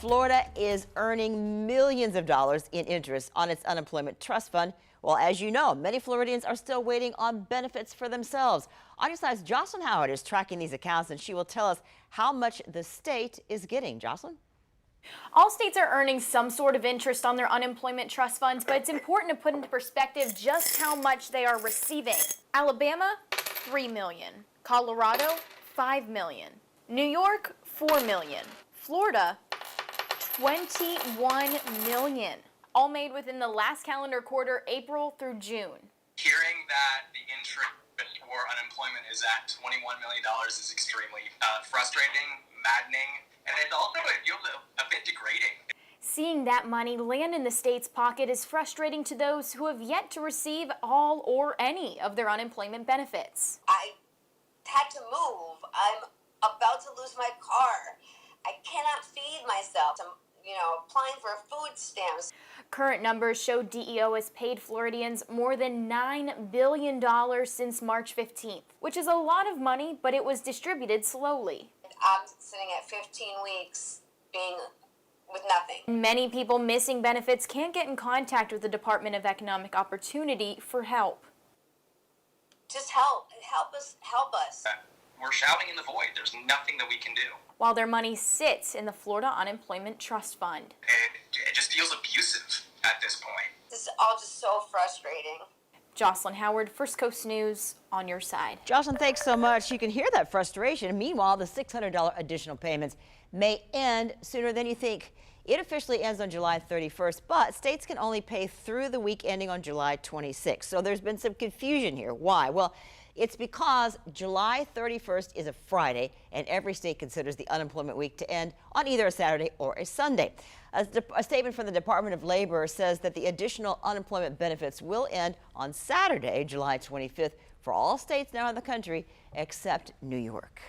Florida is earning millions of dollars in interest on its unemployment trust fund. Well, as you know, many Floridians are still waiting on benefits for themselves. On your side's Jocelyn Howard is tracking these accounts, and she will tell us how much the state is getting. Jocelyn? All states are earning some sort of interest on their unemployment trust funds, but it's important to put into perspective just how much they are receiving. Alabama, $3 million. Colorado, $5 million. New York, $4 million. Florida, $21 million. All made within the last calendar quarter, April through June. Hearing that the interest for unemployment is at $21 million is extremely frustrating, maddening, and it also feels a bit degrading. Seeing that money land in the state's pocket is frustrating to those who have yet to receive all or any of their unemployment benefits. I had to move. I'm about to lose my car. I cannot feed myself. I'm, applying for food stamps. Current numbers show DEO has paid Floridians more than $9 billion since March 15th, which is a lot of money, but it was distributed slowly. I'm sitting at 15 weeks being with nothing. Many people missing benefits can't get in contact with the Department of Economic Opportunity for help. Just help. Help us. We're shouting in the void. There's nothing that we can do. While their money sits in the Florida Unemployment Trust Fund. It just feels abusive at this point. This is all just so frustrating. Jocelyn Howard, First Coast News, on your side. Jocelyn, thanks so much. You can hear that frustration. Meanwhile, the $600 additional payments may end sooner than you think. It officially ends on July 31st, but states can only pay through the week ending on July 26th. So there's been some confusion here. Why? Well, it's because July 31st is a Friday, and every state considers the unemployment week to end on either a Saturday or a Sunday. A statement from the Department of Labor says that the additional unemployment benefits will end on Saturday, July 25th, for all states now in the country except New York.